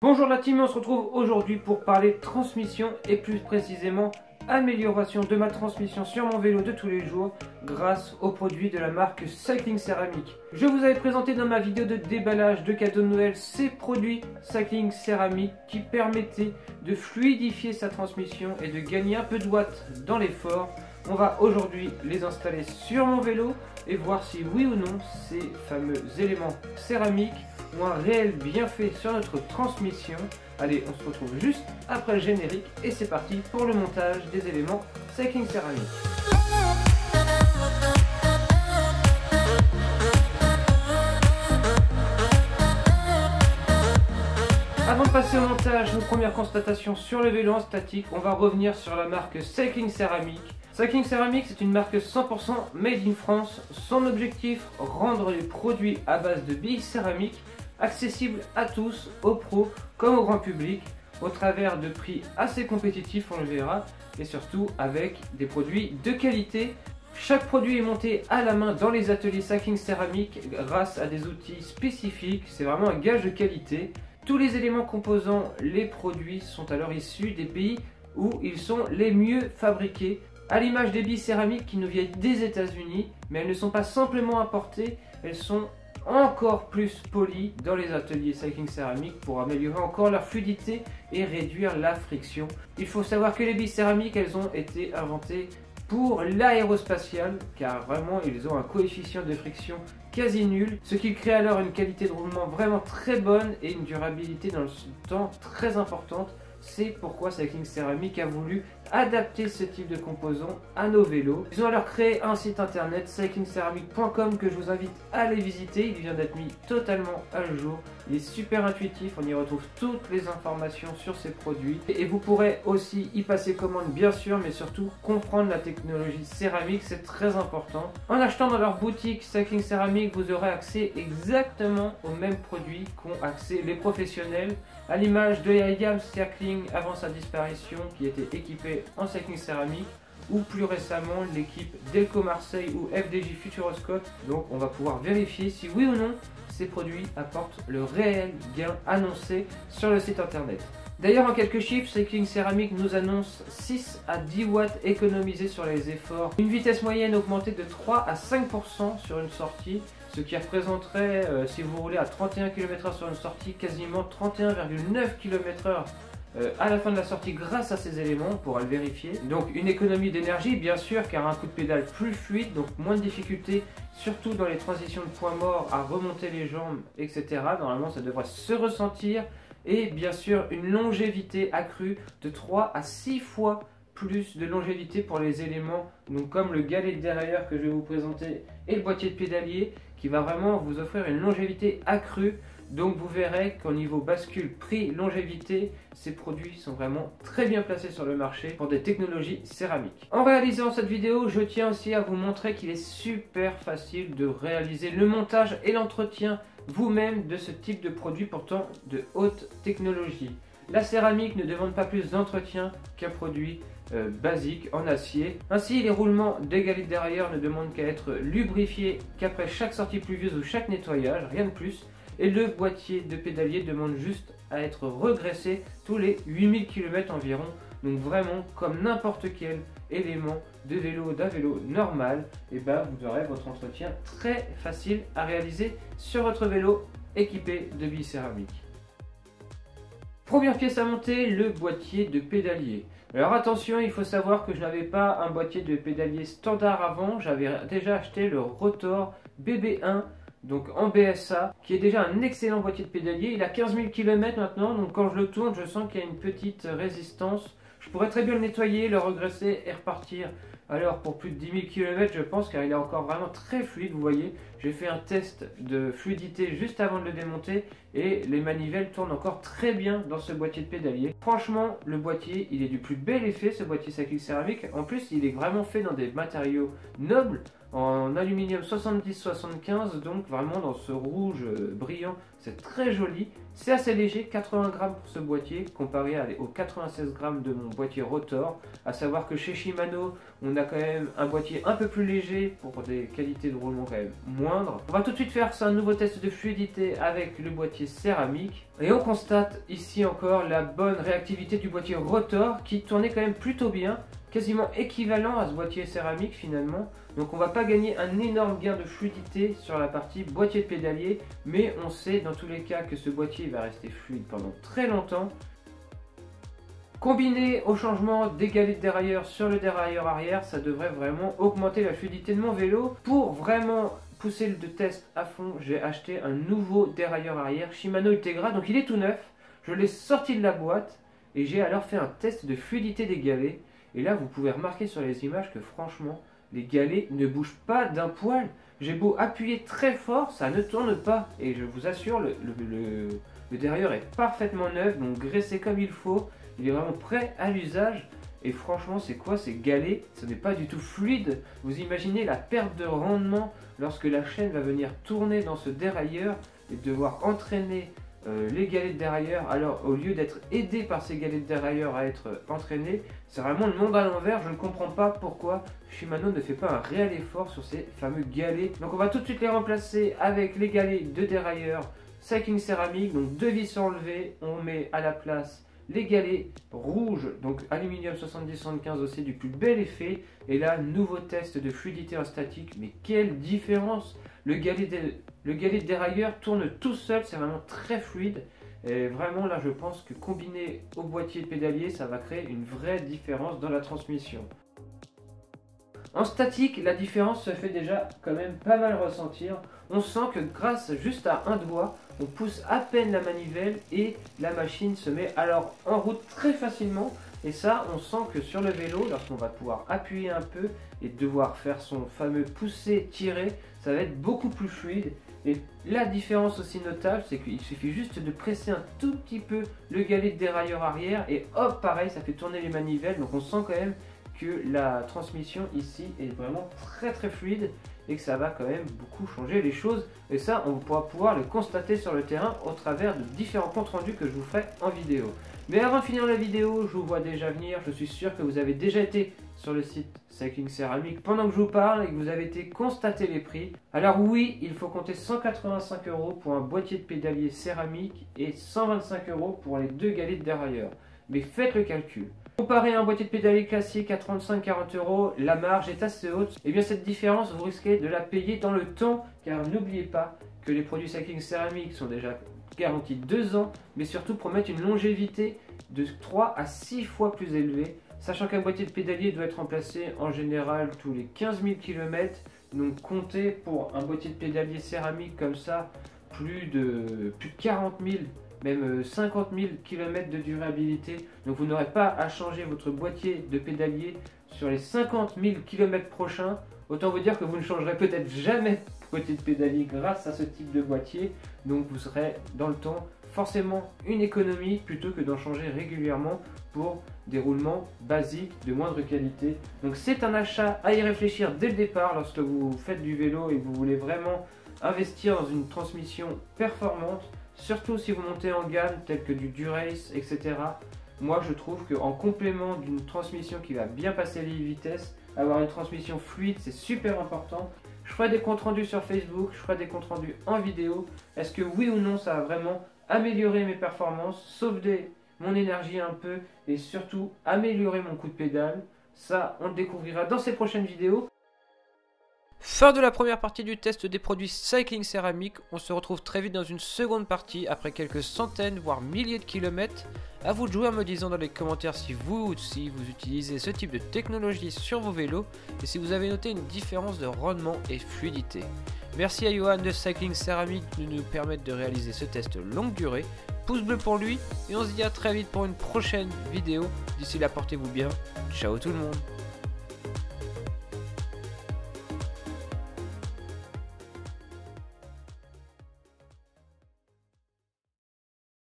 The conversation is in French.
Bonjour la team, on se retrouve aujourd'hui pour parler transmission et plus précisément amélioration de ma transmission sur mon vélo de tous les jours grâce aux produits de la marque Cycling Ceramic. Je vous avais présenté dans ma vidéo de déballage de cadeaux de Noël ces produits Cycling Ceramic qui permettaient de fluidifier sa transmission et de gagner un peu de watts dans l'effort. On va aujourd'hui les installer sur mon vélo et voir si oui ou non ces fameux éléments céramiques ont un réel bienfait sur notre transmission. Allez, on se retrouve juste après le générique et c'est parti pour le montage des éléments Cycling Ceramic. Avant de passer au montage, nos premières constatations sur le vélo en statique, on va revenir sur la marque Cycling Ceramic. Cycling Ceramic, c'est une marque 100% made in France. Son objectif, rendre les produits à base de billes céramiques accessibles à tous, aux pros comme au grand public, au travers de prix assez compétitifs, on le verra, et surtout avec des produits de qualité. Chaque produit est monté à la main dans les ateliers Cycling Ceramic grâce à des outils spécifiques, c'est vraiment un gage de qualité. Tous les éléments composant les produits sont alors issus des pays où ils sont les mieux fabriqués, à l'image des billes céramiques qui nous viennent des États-Unis, mais elles ne sont pas simplement importées, elles sont encore plus polies dans les ateliers Cycling Ceramic pour améliorer encore leur fluidité et réduire la friction. Il faut savoir que les billes céramiques, elles ont été inventées pour l'aérospatiale, car vraiment ils ont un coefficient de friction quasi nul, ce qui crée alors une qualité de roulement vraiment très bonne et une durabilité dans le temps très importante. C'est pourquoi Cycling Ceramic a voulu adapter ce type de composants à nos vélos. Ils ont alors créé un site internet cyclingceramic.com que je vous invite à aller visiter. Il vient d'être mis totalement à jour. Il est super intuitif, on y retrouve toutes les informations sur ces produits. Et vous pourrez aussi y passer commande bien sûr, mais surtout comprendre la technologie céramique, c'est très important. En achetant dans leur boutique Cycling Ceramic, vous aurez accès exactement aux mêmes produits qu'ont accès les professionnels, à l'image de IAM Cycling avant sa disparition qui était équipée en Cycling Ceramic, ou plus récemment l'équipe Delco Marseille ou FDJ Futuroscope. Donc on va pouvoir vérifier si oui ou non ces produits apportent le réel gain annoncé sur le site internet. D'ailleurs, en quelques chiffres, Cycling Ceramic nous annonce 6 à 10 watts économisés sur les efforts, une vitesse moyenne augmentée de 3 à 5% sur une sortie, ce qui représenterait, si vous roulez à 31 km/h sur une sortie, quasiment 31,9 km/h à la fin de la sortie grâce à ces éléments, on pourra le vérifier. Donc une économie d'énergie bien sûr, car un coup de pédale plus fluide, donc moins de difficultés, surtout dans les transitions de points morts à remonter les jambes, etc. Normalement ça devrait se ressentir. Et bien sûr une longévité accrue de 3 à 6 fois plus de longévité pour les éléments, donc comme le galet de derrière que je vais vous présenter et le boîtier de pédalier, qui va vraiment vous offrir une longévité accrue. Donc vous verrez qu'au niveau bascule prix longévité, ces produits sont vraiment très bien placés sur le marché pour des technologies céramiques. En réalisant cette vidéo, je tiens aussi à vous montrer qu'il est super facile de réaliser le montage et l'entretien vous-même de ce type de produit pourtant de haute technologie. La céramique ne demande pas plus d'entretien qu'un produit basique en acier. Ainsi, les roulements des galets derrière ne demandent qu'à être lubrifiés qu'après chaque sortie pluvieuse ou chaque nettoyage, rien de plus. Et le boîtier de pédalier demande juste à être regraissé tous les 8000 km environ. Donc vraiment, comme n'importe quel élément de vélo, d'un vélo normal, et vous aurez votre entretien très facile à réaliser sur votre vélo équipé de billes céramiques. Première pièce à monter, le boîtier de pédalier. Alors attention, il faut savoir que je n'avais pas un boîtier de pédalier standard avant, j'avais déjà acheté le Rotor BB1, donc en BSA, qui est déjà un excellent boîtier de pédalier. Il a 15 000 km maintenant, donc quand je le tourne, je sens qu'il y a une petite résistance. Je pourrais très bien le nettoyer, le regraisser et repartir. Alors pour plus de 10 000 km, je pense, car il est encore vraiment très fluide, vous voyez. J'ai fait un test de fluidité juste avant de le démonter et les manivelles tournent encore très bien dans ce boîtier de pédalier. Franchement, le boîtier, il est du plus bel effet, ce boîtier Cycling Ceramic. En plus, il est vraiment fait dans des matériaux nobles, en aluminium 70-75, donc vraiment dans ce rouge brillant, c'est très joli. C'est assez léger, 80 grammes pour ce boîtier, comparé aux 96 grammes de mon boîtier Rotor. À savoir que chez Shimano, on a quand même un boîtier un peu plus léger pour des qualités de roulement quand même moindres. On va tout de suite faire un nouveau test de fluidité avec le boîtier céramique. Et on constate ici encore la bonne réactivité du boîtier Rotor qui tournait quand même plutôt bien, quasiment équivalent à ce boîtier céramique finalement. Donc on va pas gagner un énorme gain de fluidité sur la partie boîtier de pédalier, mais on sait dans tous les cas que ce boîtier va rester fluide pendant très longtemps. Combiné au changement des galets de dérailleur sur le dérailleur arrière, ça devrait vraiment augmenter la fluidité de mon vélo. Pour vraiment pousser le test à fond, j'ai acheté un nouveau dérailleur arrière Shimano Ultegra, donc il est tout neuf. Je l'ai sorti de la boîte et j'ai alors fait un test de fluidité des galets. Et là vous pouvez remarquer sur les images que franchement les galets ne bougent pas d'un poil. J'ai beau appuyer très fort, ça ne tourne pas. Et je vous assure, le dérailleur est parfaitement neuf, donc graissé comme il faut. Il est vraiment prêt à l'usage. Et franchement, c'est quoi ces galets? Ce n'est pas du tout fluide. Vous imaginez la perte de rendement lorsque la chaîne va venir tourner dans ce dérailleur et devoir entraîner les galets de dérailleur, alors au lieu d'être aidé par ces galets de dérailleur à être entraînés, c'est vraiment le monde à l'envers. Je ne comprends pas pourquoi Shimano ne fait pas un réel effort sur ces fameux galets. Donc on va tout de suite les remplacer avec les galets de dérailleur Cycling céramique. Donc deux vis enlevées, on met à la place les galets rouges, donc aluminium 70-75 aussi du plus bel effet. Et là, nouveau test de fluidité en statique, mais quelle différence! Le galet de dérailleur tourne tout seul, c'est vraiment très fluide. Et vraiment là, je pense que combiné au boîtier pédalier, ça va créer une vraie différence dans la transmission. En statique, la différence se fait déjà quand même pas mal ressentir. On sent que grâce juste à un doigt, on pousse à peine la manivelle et la machine se met alors en route très facilement. Et ça, on sent que sur le vélo, lorsqu'on va pouvoir appuyer un peu et devoir faire son fameux pousser-tirer, ça va être beaucoup plus fluide. Et la différence aussi notable, c'est qu'il suffit juste de presser un tout petit peu le galet de dérailleur arrière et hop, pareil, ça fait tourner les manivelles. Donc on sent quand même que la transmission ici est vraiment très fluide et que ça va quand même beaucoup changer les choses. Et ça, on pourra pouvoir le constater sur le terrain au travers de différents comptes rendus que je vous ferai en vidéo. Mais avant de finir la vidéo, je vous vois déjà venir. Je suis sûr que vous avez déjà été sur le site Cycling Céramique pendant que je vous parle et que vous avez été constater les prix. Alors oui, il faut compter 185 € pour un boîtier de pédalier céramique et 125 € pour les deux galets de dérailleur. Mais faites le calcul. Comparé à un boîtier de pédalier classique à 35-40 €, la marge est assez haute. Et bien cette différence, vous risquez de la payer dans le temps, car n'oubliez pas que les produits Cycling Céramique sont déjà garantis 2 ans, mais surtout promettent une longévité de 3 à 6 fois plus élevée, sachant qu'un boîtier de pédalier doit être remplacé en général tous les 15 000 km. Donc comptez pour un boîtier de pédalier céramique comme ça, plus de 40 000 même 50 000 km de durabilité. Donc vous n'aurez pas à changer votre boîtier de pédalier sur les 50 000 km prochains. Autant vous dire que vous ne changerez peut-être jamais de boîtier de pédalier grâce à ce type de boîtier. Donc vous serez dans le temps forcément une économie plutôt que d'en changer régulièrement pour des roulements basiques de moindre qualité. Donc c'est un achat à y réfléchir dès le départ lorsque vous faites du vélo et que vous voulez vraiment investir dans une transmission performante. Surtout si vous montez en gamme, tel que du Dura-Ace, etc. Moi je trouve qu'en complément d'une transmission qui va bien passer les vitesses, avoir une transmission fluide, c'est super important. Je ferai des comptes rendus sur Facebook, je ferai des comptes rendus en vidéo. Est-ce que oui ou non ça va vraiment améliorer mes performances, sauver mon énergie un peu et surtout améliorer mon coup de pédale? Ça, on le découvrira dans ces prochaines vidéos. Fin de la première partie du test des produits Cycling Céramique. On se retrouve très vite dans une seconde partie après quelques centaines voire milliers de kilomètres. A vous de jouer en me disant dans les commentaires si vous utilisez ce type de technologie sur vos vélos et si vous avez noté une différence de rendement et fluidité. Merci à Johan de Cycling Céramique de nous permettre de réaliser ce test longue durée. Pouce bleu pour lui et on se dit à très vite pour une prochaine vidéo. D'ici là, portez-vous bien. Ciao tout le monde.